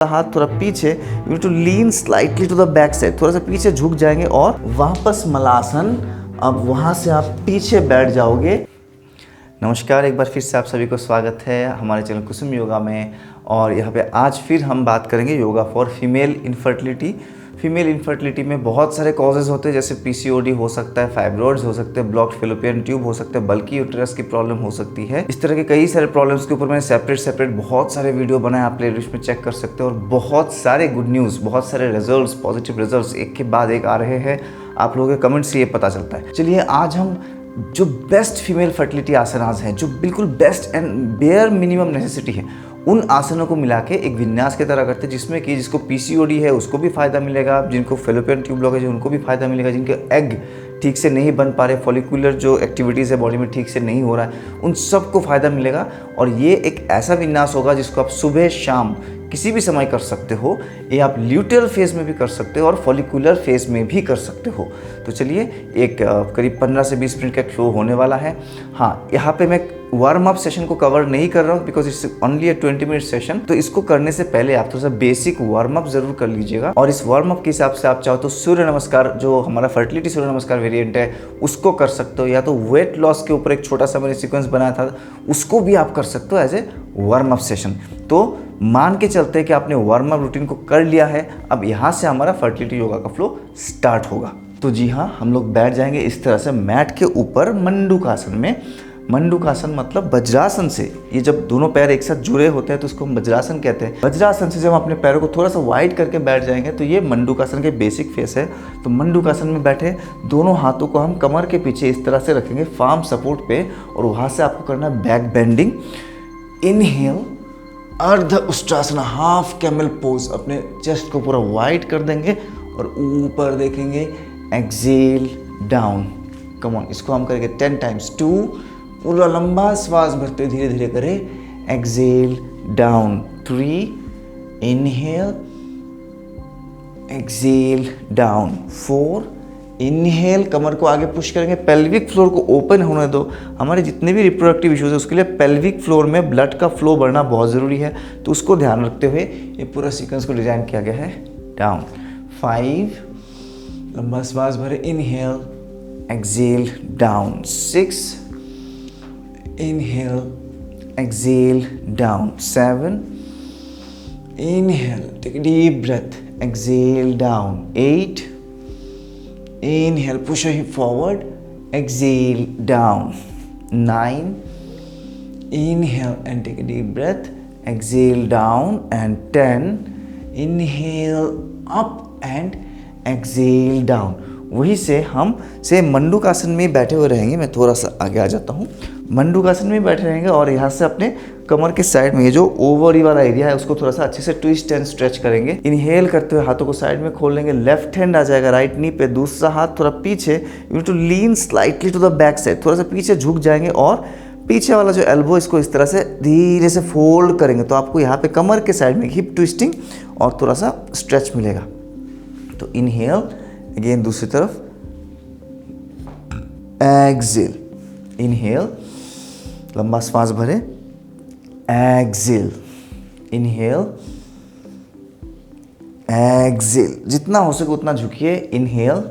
हाथ थोड़ा पीछे, you to lean slightly to the back side, थोड़ा सा पीछे झुक जाएंगे और वापस मलासन। अब वहाँ से आप पीछे बैठ जाओगे। नमस्कार, एक बार फिर से आप सभी को स्वागत है हमारे चैनल कुसुम योगा में। और यहाँ पे आज फिर हम बात करेंगे yoga for female infertility. Female infertility में बहुत सारे कॉजेज़ होते हैं, जैसे पीसीओडी हो सकता है, फाइब्रॉइड्स हो सकते हैं, ब्लॉक्ड फैलोपियन ट्यूब हो सकते हैं, बल्कि यूट्रस की प्रॉब्लम हो सकती है। इस तरह के कई सारे प्रॉब्लम्स के ऊपर मैंने सेपरेट बहुत सारे वीडियो बनाए, आप प्लेलिस्ट में चेक कर सकते हो। और बहुत सारे गुड न्यूज़, बहुत सारे रिजल्ट्स, पॉजिटिव रिजल्ट्स एक के बाद एक आ रहे हैं। आप लोगों के कमेंट से ये पता चलता है। चलिए आज हम जो बेस्ट फीमेल फर्टिलिटी आसनास हैं, जो बिल्कुल best and bare minimum necessity है, उन आसनों को मिला के एक विन्यास की तरह करते हैं, जिसमें कि जिसको पीसीओडी है उसको भी फ़ायदा मिलेगा, जिनको फैलोपियन ट्यूब ब्लॉकेज है उनको भी फ़ायदा मिलेगा, जिनके एग ठीक से नहीं बन पा रहे, फॉलिकुलर जो एक्टिविटीज़ है बॉडी में ठीक से नहीं हो रहा है, उन सबको फ़ायदा मिलेगा। और ये एक ऐसा विन्यास होगा जिसको आप सुबह शाम किसी भी समय कर सकते हो। ये आप ल्यूटेरल फेज में भी कर सकते हो और फॉलिकुलर फेज में भी कर सकते हो। तो चलिए एक करीब 15 से 20 मिनट का फ्लो होने वाला है। हाँ, यहाँ पे मैं वार्म अप सेशन को कवर नहीं कर रहा हूँ because it's only a 20 minute session. तो इसको करने से पहले आप थोड़ा सा बेसिक वार्म अप जरूर कर लीजिएगा। और इस वार्म अप के हिसाब से आप चाहो तो सूर्य नमस्कार, जो हमारा फर्टिलिटी सूर्य नमस्कार वेरिएंट है, उसको कर सकते हो, या तो वेट लॉस के ऊपर एक छोटा सा मैंने सीक्वेंस बनाया था उसको भी आप कर सकते हो as a warm up session. तो मान के चलते हैं कि आपने वार्म अप रूटीन को कर लिया है। अब यहाँ से हमारा फर्टिलिटी योगा का फ्लो स्टार्ट होगा। तो जी हाँ, हम लोग बैठ जाएंगे इस तरह से मैट के ऊपर मंडूकासन में। मंडूकासन मतलब वज्रासन से, ये जब दोनों पैर एक साथ जुड़े होते हैं तो उसको हम वज्रासन कहते हैं। वज्रासन से जब हम अपने पैरों को थोड़ा सा वाइड करके बैठ जाएंगे तो ये मंडूकासन के बेसिक फेस है। तो मंडूकासन में बैठे दोनों हाथों को हम कमर के पीछे इस तरह से रखेंगे फार्म सपोर्ट पे, और वहाँ से आपको करना है बैक बेंडिंग। इनहेल, अर्ध उष्ट्रासना, हाफ कैमल पोज, अपने चेस्ट को पूरा वाइड कर देंगे और ऊपर देखेंगे। एक्सेल डाउन, कम ऑन, इसको हम करेंगे 10 टाइम्स। 2, पूरा लंबा श्वास भरते धीरे धीरे करें। Exhale down. 3, inhale, exhale down. 4, inhale, कमर को आगे पुश करेंगे, पेल्विक फ्लोर को ओपन होने दो। हमारे जितने भी रिप्रोडक्टिव इश्यूज है उसके लिए पेल्विक फ्लोर में ब्लड का फ्लो बढ़ना बहुत ज़रूरी है, तो उसको ध्यान रखते हुए ये पूरा सीक्वेंस को डिजाइन किया गया है। डाउन। 5, लंबा श्वास भरे, inhale, exhale down. 6, inhale, exhale down. 7, inhale, take a deep breath, exhale down. 8, inhale, push your hip forward, exhale down. 9, inhale and take a deep breath, exhale down. And 10, inhale up and exhale down. वही से हम से मंडूकासन में बैठे हुए रहेंगे। मैं थोड़ा सा आगे आ जाता हूँ। मंडूकासन में बैठे रहेंगे और यहाँ से अपने कमर के साइड में ये जो ओवरी वाला एरिया है उसको थोड़ा सा अच्छे से ट्विस्ट एंड स्ट्रेच करेंगे। इनहेल करते हुए हाथों को साइड में खोल लेंगे। लेफ्ट हैंड आ जाएगा राइट नी पे, दूसरा हाथ थोड़ा पीछे, you to lean slightly to the back side, थोड़ा सा पीछे झुक जाएंगे और पीछे वाला जो एल्बो इसको इस तरह से धीरे से फोल्ड करेंगे। तो आपको यहाँ पे कमर के साइड में हिप ट्विस्टिंग और थोड़ा सा स्ट्रेच मिलेगा। तो इनहेल, अगेन दूसरी तरफ, एक्सेल, इनहेल, लंबा श्वास भरे, एक्सेल, इनहेल, एक्सेल, जितना हो सके उतना झुकिए। Inhale,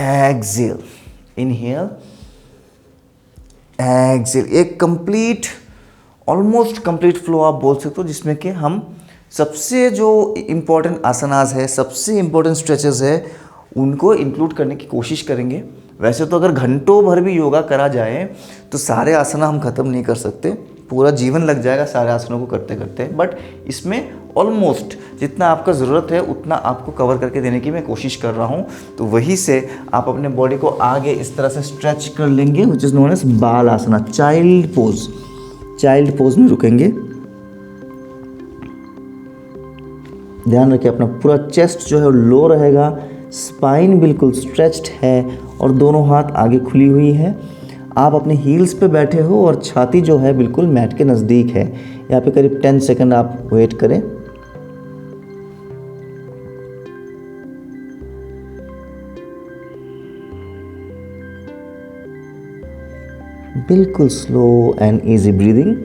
exhale, inhale, exhale. एक कंप्लीट, ऑलमोस्ट कंप्लीट फ्लो आप बोल सकते हो, जिसमें कि हम सबसे जो इम्पोर्टेंट आसनास है, सबसे इम्पोर्टेंट स्ट्रेचेस है, उनको इंक्लूड करने की कोशिश करेंगे। वैसे तो अगर घंटों भर भी योगा करा जाए तो सारे आसना हम ख़त्म नहीं कर सकते, पूरा जीवन लग जाएगा सारे आसनों को करते करते। बट इसमें ऑलमोस्ट जितना आपका ज़रूरत है उतना आपको कवर करके देने की मैं कोशिश कर रहा हूँ। तो वही से आप अपने बॉडी को आगे इस तरह से स्ट्रेच कर लेंगे, विच इज़ नोन एज बाल आसना, चाइल्ड पोज। चाइल्ड पोज में रुकेंगे। ध्यान रखिए अपना पूरा चेस्ट जो है लो रहेगा, स्पाइन बिल्कुल स्ट्रेच्ड है और दोनों हाथ आगे खुली हुई है। आप अपने हील्स पे बैठे हो और छाती जो है बिल्कुल मैट के नज़दीक है। यहाँ पे करीब 10 सेकंड आप वेट करें। बिल्कुल स्लो एंड इजी ब्रीदिंग।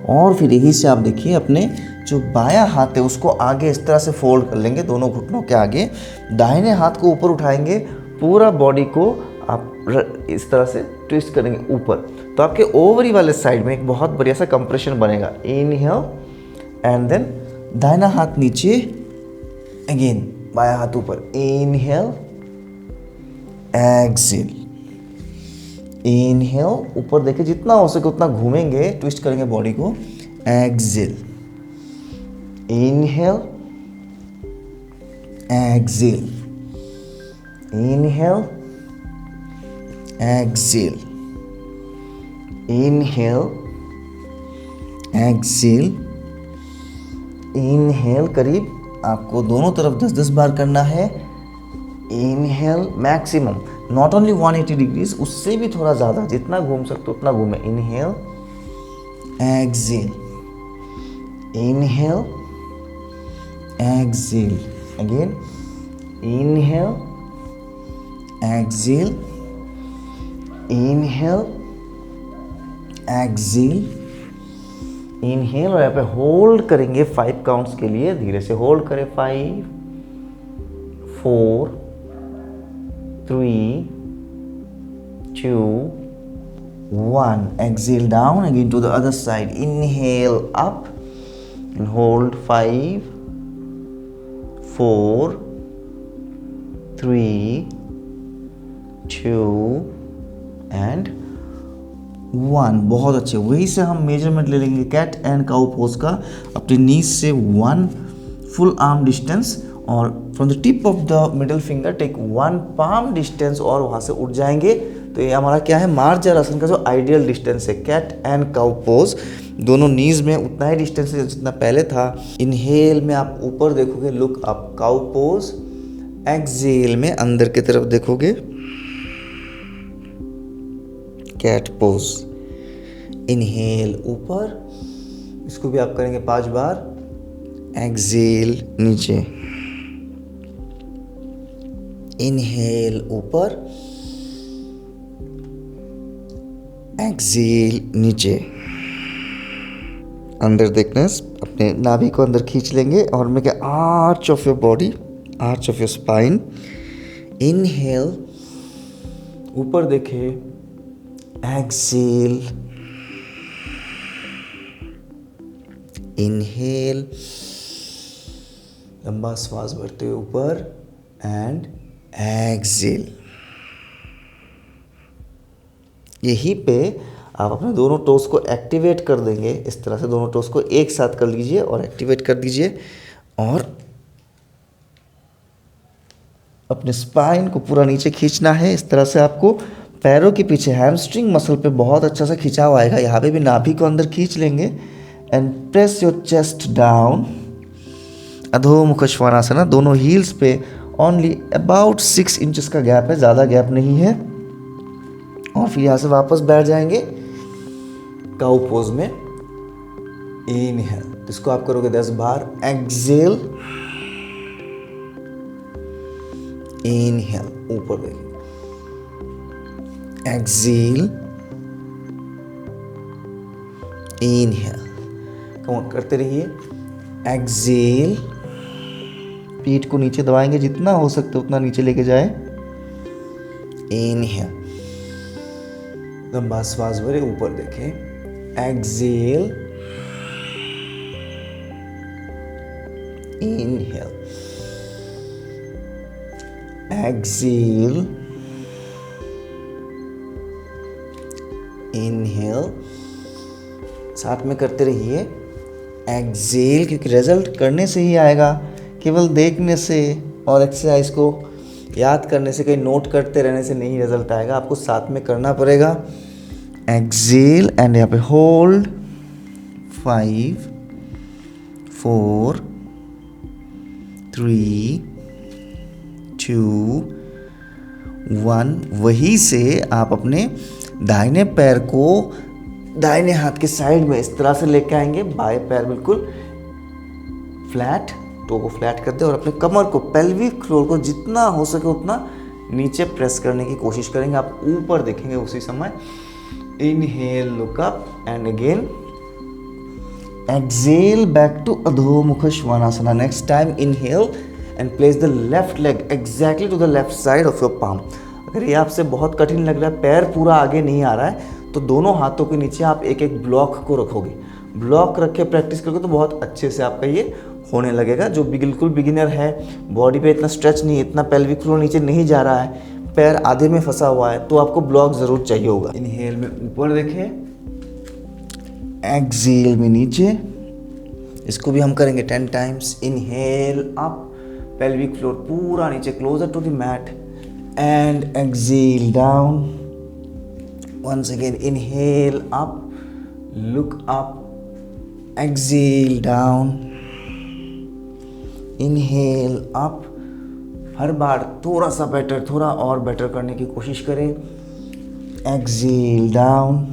और फिर यही से आप देखिए अपने जो बायां हाथ है उसको आगे इस तरह से फोल्ड कर लेंगे, दोनों घुटनों के आगे। दाहिने हाथ को ऊपर उठाएंगे, पूरा बॉडी को आप इस तरह से ट्विस्ट करेंगे ऊपर, तो आपके ओवरी वाले साइड में एक बहुत बढ़िया सा कंप्रेशन बनेगा। इनहेल एंड देन दाहिना हाथ नीचे, अगेन बायां हाथ ऊपर। इनहेल, एक्सेल, इनहेल, ऊपर देखिए जितना हो सके उतना घूमेंगे, ट्विस्ट करेंगे बॉडी को। Exhale, inhale, exhale, inhale, exhale, inhale, exhale, inhale. करीब आपको दोनों तरफ 10-10 बार करना है। Inhale maximum, not only 180 degrees, उससे भी थोड़ा ज़्यादा, जितना घूम सकते उतना घूमे। Inhale, exhale, inhale, exhale, again inhale, exhale, inhale, exhale, inhale, और यहाँ पे होल्ड करेंगे 5 काउंट्स के लिए। धीरे से होल्ड करें। 5, 4, 3, 2, 1. Exhale down again to the other side. Inhale up and hold. 5, 4, 3, 2 and 1. बहुत अच्छे। वहीं से हम मेजरमेंट ले लेंगे कैट एंड काउ पोज का, अपने नीज से 1 फुल आर्म डिस्टेंस, और from the tip of the middle finger take 1 palm distance, और वहाँ से उठ जाएंगे। तो ये हमारा क्या है, मार्जर आसन का जो आइडियल डिस्टेंस है। कैट एंड काउ पोज, दोनों नीज में उतना ही डिस्टेंस है जितना पहले था। इनहेल में आप ऊपर देखोगे, look up, cow pose. Exhale में अंदर की तरफ देखोगे, कैट पोज। इनहेल ऊपर, इसको भी आप करेंगे 5 बार। एक्सहेल नीचे, इनहेल ऊपर, एक्सहेल नीचे। अंदर देखना, अपने नाभि को अंदर खींच लेंगे और मैं क्या, arch of your body, arch of your spine. Inhale ऊपर देखे, एक्सहेल, इनहेल, लंबा श्वास भरते हुए ऊपर, एंड एक्सहेल। यहीं पे आप अपने दोनों टोस को एक्टिवेट कर देंगे। इस तरह से दोनों टोस को एक साथ कर लीजिए और एक्टिवेट कर दीजिए, और अपने स्पाइन को पूरा नीचे खींचना है। इस तरह से आपको पैरों के पीछे हैमस्ट्रिंग मसल पे बहुत अच्छा सा खिंचाव आएगा। यहाँ पे भी नाभि को अंदर खींच लेंगे and press your chest down. Adhomukha Svanasana, दोनों हील्स पे ओनली अबाउट 6 इंचेस का गैप है, ज़्यादा गैप नहीं है। और फिर यहाँ से वापस बैठ जाएंगे काउ पोज में। इनहेल, इसको आप करोगे 10 बार। एक्सहेल, इनहेल, ऊपर देखिए, एक्सहेल, इनहेल, कम करते रहिए। एक्सहेल, पीठ को नीचे दबाएंगे, जितना हो सकता है उतना नीचे लेके जाए। इनहेल, लंबा श्वास भरे, ऊपर देखें। एक्सहेल, इनहेल, एक्सहेल, इनहेल, साथ में करते रहिए। एक्सहेल, क्योंकि रिजल्ट करने से ही आएगा, केवल देखने से और एक्सरसाइज को याद करने से, कहीं नोट करते रहने से नहीं रिजल्ट आएगा, आपको साथ में करना पड़ेगा। एक्सहेल एंड यहाँ पे होल्ड। 5, 4, 3, 2, 1। वहीं से आप अपने दाहिने पैर को दाहिने हाथ के साइड में इस तरह से लेके आएंगे। बाएं पैर बिल्कुल फ्लैट, टो को फ्लैट करते हैं, और अपने कमर को, पेल्विक फ्लोर को जितना हो सके उतना नीचे प्रेस करने की कोशिश करेंगे। आप ऊपर देखेंगे उसी समय। Inhale, look up and again Exhale back to Adho Mukha Svanasana. Next time inhale and place the left leg exactly to the left side of your palm. अगर ये आपसे बहुत कठिन लग रहा है, पैर पूरा आगे नहीं आ रहा है, तो दोनों हाथों के नीचे आप एक एक ब्लॉक को रखोगे। ब्लॉक रख के प्रैक्टिस करोगे तो बहुत अच्छे से आपका ये होने लगेगा। जो बिल्कुल बिगिनर है, बॉडी पे इतना स्ट्रेच नहीं, इतना पेल्विक फ्लोर नीचे नहीं जा रहा है, पैर आधे में फंसा हुआ है, तो आपको ब्लॉक ज़रूर चाहिए होगा। इनहेल में ऊपर देखें, एक्सेल में नीचे। इसको भी हम करेंगे 10 times. Inhale up, pelvic floor पूरा नीचे, closer to the mat, and exhale down. Once again inhale up, look up, exhale down, inhale up. हर बार थोड़ा सा बेटर, थोड़ा और बेटर करने की कोशिश करें। Exhale down,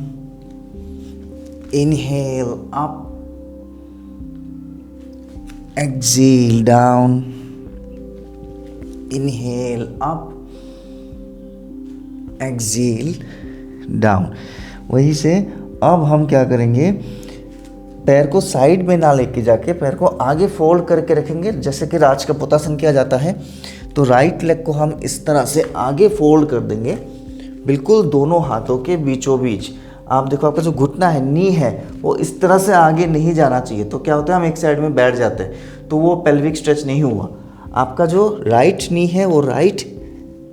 inhale up, exhale down, inhale up, exhale down। वहीं से अब हम क्या करेंगे, पैर को साइड में ना लेके जाके पैर को आगे फोल्ड करके रखेंगे, जैसे कि राज का पुतासन किया जाता है। तो राइट लेग को हम इस तरह से आगे फोल्ड कर देंगे, बिल्कुल दोनों हाथों के बीचों बीच। आप देखो आपका जो घुटना है, नी है, वो इस तरह से आगे नहीं जाना चाहिए। तो क्या होता है, हम एक साइड में बैठ जाते हैं, तो वो पेल्विक स्ट्रेच नहीं हुआ। आपका जो राइट नी है वो राइट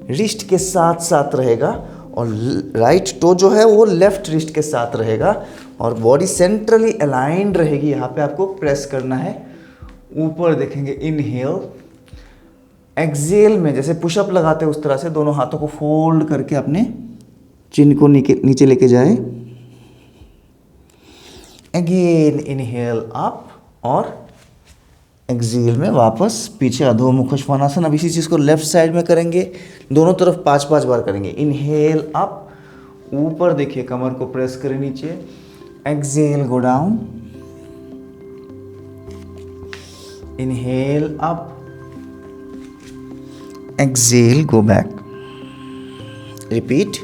रिस्ट के साथ साथ रहेगा, और राइट टो जो है वो लेफ्ट रिस्ट के साथ रहेगा, और बॉडी सेंट्रली अलाइंड रहेगी। यहाँ पे आपको प्रेस करना है। ऊपर देखेंगे, इनहेल, एक्सेल में जैसे पुशअप लगाते हैं उस तरह से दोनों हाथों को फोल्ड करके अपने चिन को नीचे लेके जाए। अगेन इनहेल अप, और एक्सेल में वापस पीछे अधो मुख श्वानासन। अब इसी चीज़ को लेफ्ट साइड में करेंगे, दोनों तरफ 5-5 बार करेंगे। इनहेल अप, ऊपर देखिए, कमर को प्रेस करें नीचे। Exhale go down, inhale up, exhale go back. Repeat,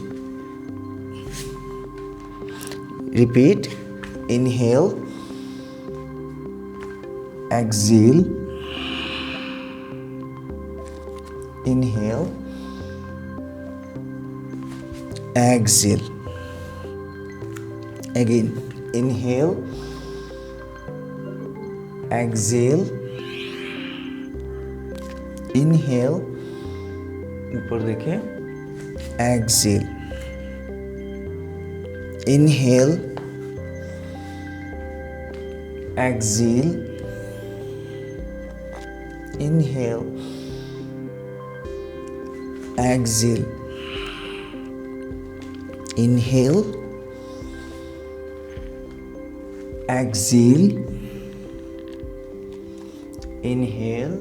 inhale, exhale, inhale, exhale. Again, inhale, exhale, inhale, ऊपर देखें, exhale, inhale, exhale, inhale, exhale, inhale, exhale, inhale,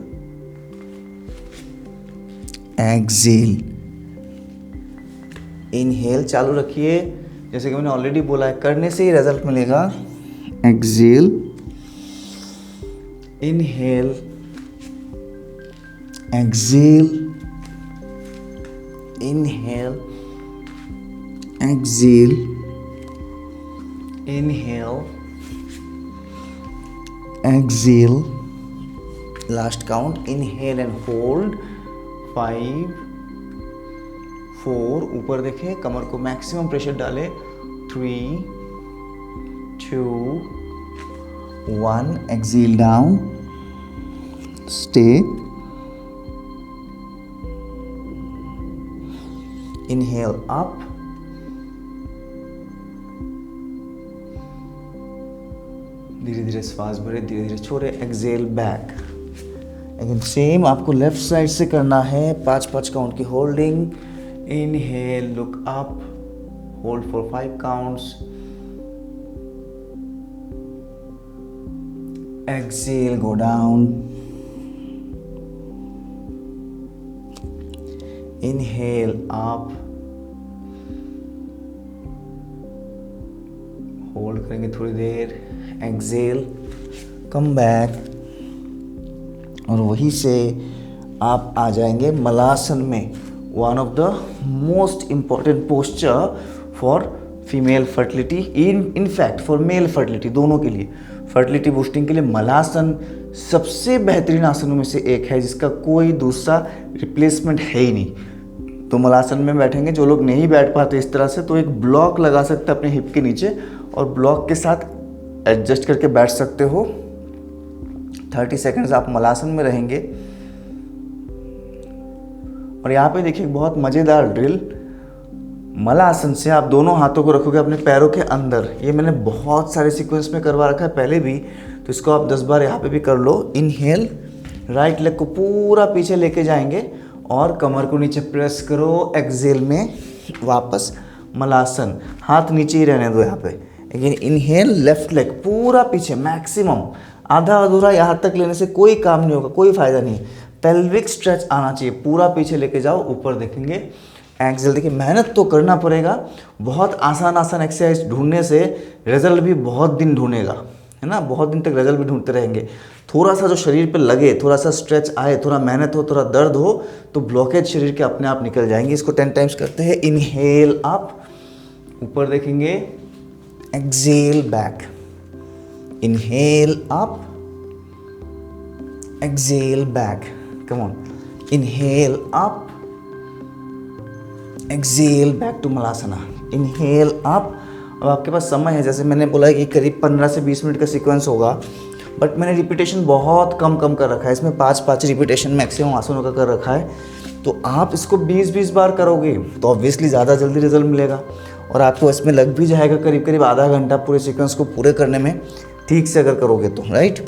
exhale। Inhale चालू रखिए, जैसे कि मैंने ऑलरेडी बोला है, करने से ही रिजल्ट मिलेगा। Exhale, inhale, exhale, inhale, exhale, inhale, exhale. Last count, inhale and hold. 5, 4, ऊपर देखें, कमर को मैक्सिमम प्रेशर डालें। 3, 2, 1, exhale down, stay, inhale up, धीरे धीरे श्वास भरे, धीरे धीरे छोड़े, एक्सेल बैक। अगेन सेम आपको लेफ्ट साइड से करना है। 5-5 काउंट की holding. Inhale, look up, hold for 5 counts. Exhale, go down. Inhale up. Hold करेंगे थोड़ी देर। एक्सेल, कम बैक, और वहीं से आप आ जाएंगे मलासन में। One of the most important posture for female fertility, in fact for male fertility, दोनों के लिए। फर्टिलिटी बूस्टिंग के लिए मलासन सबसे बेहतरीन आसनों में से एक है, जिसका कोई दूसरा रिप्लेसमेंट है ही नहीं। तो मलासन में बैठेंगे, जो लोग नहीं बैठ पाते इस तरह से, तो एक ब्लॉक लगा सकते हैं अपने हिप के नीचे और ब्लॉक के साथ एडजस्ट करके बैठ सकते हो। 30 सेकंड्स आप मलासन में रहेंगे। और यहाँ पे देखिए बहुत मज़ेदार ड्रिल, मलासन से आप दोनों हाथों को रखोगे अपने पैरों के अंदर। ये मैंने बहुत सारे सीक्वेंस में करवा रखा है पहले भी, तो इसको आप 10 बार यहाँ पे भी कर लो। इनहेल, राइट लेग को पूरा पीछे लेके जाएंगे और कमर को नीचे प्रेस करो। एक्सेल में वापस मलासन, हाथ नीचे ही रहने दो यहाँ पे। अगेन इनहेल, लेफ्ट लेग पूरा पीछे, मैक्सिमम आधा अधूरा यहाँ तक लेने से कोई काम नहीं होगा, कोई फायदा नहीं। पेल्विक स्ट्रेच आना चाहिए, पूरा पीछे लेके जाओ, ऊपर देखेंगे। एक्सेल, देखिए मेहनत तो करना पड़ेगा। बहुत आसान एक्सरसाइज ढूंढने से रिजल्ट भी बहुत दिन ढूंढेगा, है ना, बहुत दिन तक रिजल्ट भी ढूंढते रहेंगे। थोड़ा सा जो शरीर पे लगे, थोड़ा सा स्ट्रेच आए, थोड़ा मेहनत हो, थोड़ा दर्द हो, तो ब्लॉकेज शरीर के अपने आप निकल जाएंगे। इसको 10 टाइम्स करते हैं। इनहेल अप, ऊपर देखेंगे। Exhale back, inhale up, exhale back, come on. Inhale up, exhale back to Malasana. Inhale up. अब आपके पास समय है, जैसे मैंने बोला कि करीब 15 से 20 मिनट का सीक्वेंस होगा, बट मैंने रिपीटेशन बहुत कम कर रखा है। इसमें 5 रिपीटेशन मैक्सिमम आसनों का कर रखा है। तो आप इसको 20 बार करोगे तो ऑब्वियसली ज़्यादा जल्दी रिजल्ट मिलेगा और आपको इसमें लग भी जाएगा करीब आधा घंटा पूरे सीक्वेंस को पूरे करने में, ठीक से अगर करोगे तो, राइट।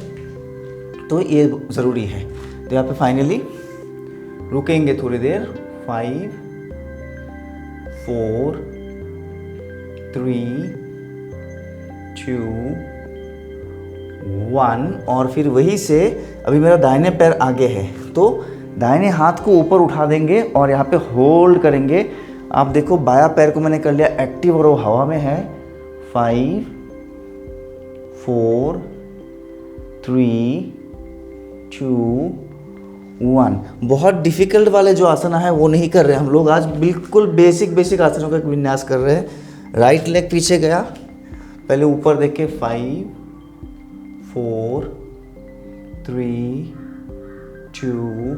तो ये ज़रूरी है। तो यहाँ पे फाइनली रुकेंगे थोड़ी देर। 5 4 3 2 1 और फिर वही से अभी मेरा दाहिने पैर आगे है, तो दाहिने हाथ को ऊपर उठा देंगे और यहाँ पे होल्ड करेंगे। आप देखो बायां पैर को मैंने कर लिया एक्टिव और वो हवा में है। 5 4 3 2 1। बहुत डिफिकल्ट वाले जो आसना है वो नहीं कर रहे हम लोग आज, बिल्कुल बेसिक आसनों का विन्यास कर रहे हैं। राइट लेग पीछे गया, पहले ऊपर देख के 5 4 3 2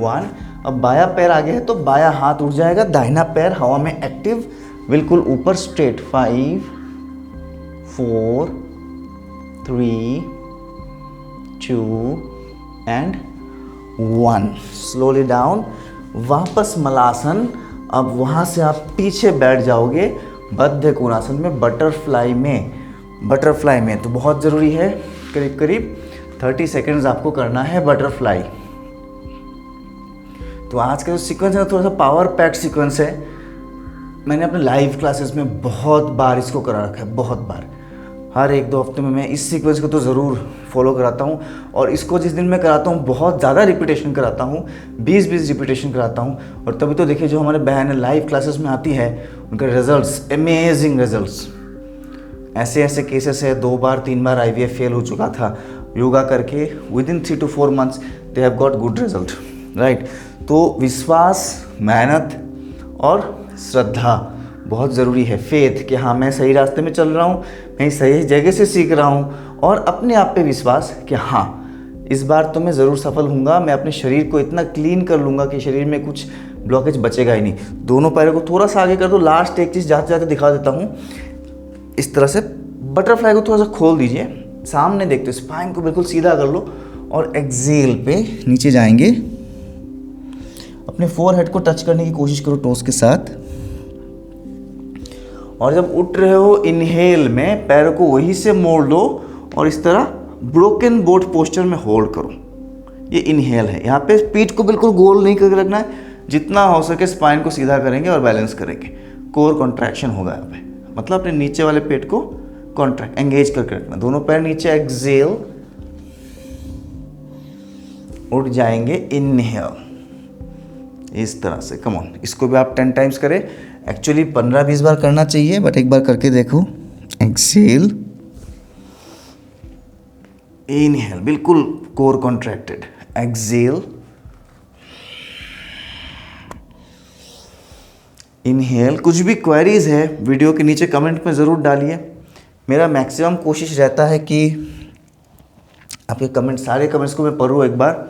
1। अब बायां पैर आगे है तो बायां हाथ उठ जाएगा, दाहिना पैर हवा में एक्टिव, बिल्कुल ऊपर स्ट्रेट। 5 4 3 2 एंड 1। स्लोली डाउन, वापस मलासन। अब वहाँ से आप पीछे बैठ जाओगे बद्ध कोणासन में, बटरफ्लाई में। तो बहुत ज़रूरी है, करीब 30 सेकेंड्स आपको करना है बटरफ्लाई। तो आज का जो सीक्वेंस है थोड़ा सा पावर पैक्ड सीक्वेंस है। मैंने अपने लाइव क्लासेस में बहुत बार इसको करा रखा है, बहुत बार। हर 1-2 हफ्ते में मैं इस सीक्वेंस को तो ज़रूर फॉलो कराता हूँ और इसको जिस दिन मैं कराता हूँ बहुत ज़्यादा रिपीटेशन कराता हूँ, 20 रिपीटेशन कराता हूँ। और तभी तो देखिए जो हमारे बहन लाइव क्लासेस में आती है उनके रिजल्ट्स, अमेजिंग रिजल्ट्स। ऐसे केसेस है 2 बार 3 बार IVF फेल हो चुका था योगा करके, within 3 to 4 months they have got good result, right. तो विश्वास, मेहनत और श्रद्धा बहुत ज़रूरी है। फेथ कि हाँ मैं सही रास्ते में चल रहा हूँ, मैं सही जगह से सीख रहा हूँ, और अपने आप पे विश्वास कि हाँ इस बार तो मैं ज़रूर सफल हूँगा, मैं अपने शरीर को इतना क्लीन कर लूँगा कि शरीर में कुछ ब्लॉकेज बचेगा ही नहीं। दोनों पैरों को थोड़ा सा आगे कर दो। लास्ट एक चीज़ जाते जाते दिखा देता हूँ, इस तरह से बटरफ्लाई को थोड़ा सा खोल दीजिए, सामने देखते हो, स्पाइन को बिल्कुल सीधा कर लो और एक्सेल पे नीचे जाएंगे। अपने फोरहेड को टच करने की कोशिश करो टोस के साथ, और जब उठ रहे हो इनहेल में पैरों को वहीं से मोड़ लो और इस तरह ब्रोकन बोट पोस्चर में होल्ड करो। ये इनहेल है। यहाँ पे पीठ को बिल्कुल गोल नहीं करके रखना है, जितना हो सके स्पाइन को सीधा करेंगे और बैलेंस करेंगे। कोर कॉन्ट्रैक्शन होगा यहाँ पे, मतलब अपने नीचे वाले पेट को कॉन्ट्रैक्ट एंगेज करके रखना। दोनों पैर नीचे, एक्सेल, उठ जाएंगे, इनहेल, इस तरह से। कम ऑन, इसको भी आप 10 टाइम्स करें। एक्चुअली 15-20 बार करना चाहिए, बट एक बार करके देखो। एक्सेल, इनहेल, बिल्कुल कोर कॉन्ट्रैक्टेड, एक्सेल, इनहेल। कुछ भी क्वेरीज है वीडियो के नीचे कमेंट में ज़रूर डालिए। मेरा मैक्सिमम कोशिश रहता है कि आपके कमेंट, सारे कमेंट्स को मैं पढूँ एक बार,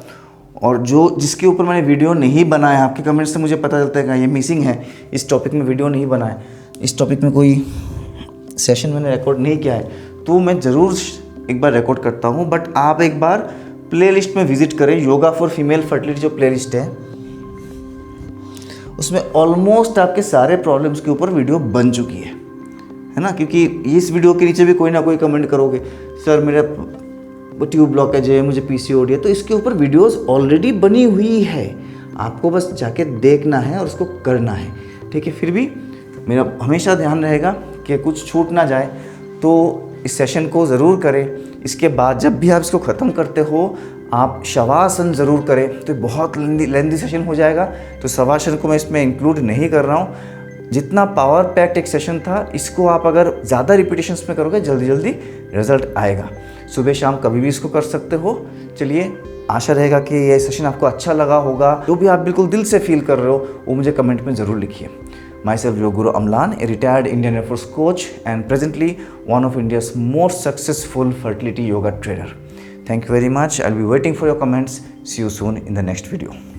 और जो जिसके ऊपर मैंने वीडियो नहीं बनाया, आपके कमेंट्स से मुझे पता चलता है कि ये मिसिंग है, इस टॉपिक में वीडियो नहीं बनाया, इस टॉपिक में कोई सेशन मैंने रिकॉर्ड नहीं किया है, तो मैं ज़रूर एक बार रिकॉर्ड करता हूँ। बट आप एक बार प्लेलिस्ट में विजिट करें, योगा फॉर फीमेल फर्टिलिटी जो प्लेलिस्ट है, उसमें ऑलमोस्ट आपके सारे प्रॉब्लम्स के ऊपर वीडियो बन चुकी है ना। क्योंकि इस वीडियो के नीचे भी कोई ना कोई कमेंट करोगे, सर मेरा ट्यूब ब्लॉकेज है, मुझे पीसीओडी है, तो इसके ऊपर वीडियोस ऑलरेडी बनी हुई है, आपको बस जाके देखना है और उसको करना है, ठीक है। फिर भी मेरा हमेशा ध्यान रहेगा कि कुछ छूट ना जाए, तो इस सेशन को ज़रूर करें। इसके बाद जब भी आप इसको ख़त्म करते हो, आप शवासन ज़रूर करें। तो बहुत लेंदी सेशन हो जाएगा, तो शवासन को मैं इसमें इंक्लूड नहीं कर रहा हूँ। जितना पावर पैक्ड एक सेशन था, इसको आप अगर ज़्यादा रिपीटेशंस में करोगे, जल्दी जल्दी रिजल्ट आएगा। सुबह शाम कभी भी इसको कर सकते हो। चलिए, आशा रहेगा कि ये सेशन आपको अच्छा लगा होगा। जो भी आप बिल्कुल दिल से फील कर रहे हो, वो मुझे कमेंट में ज़रूर लिखिए। Myself Yoga Guru Amlan, a retired Indian Air Force coach and presently one of India's most successful fertility yoga trainer. Thank you very much. I'll be waiting for your comments. See you soon in the next video.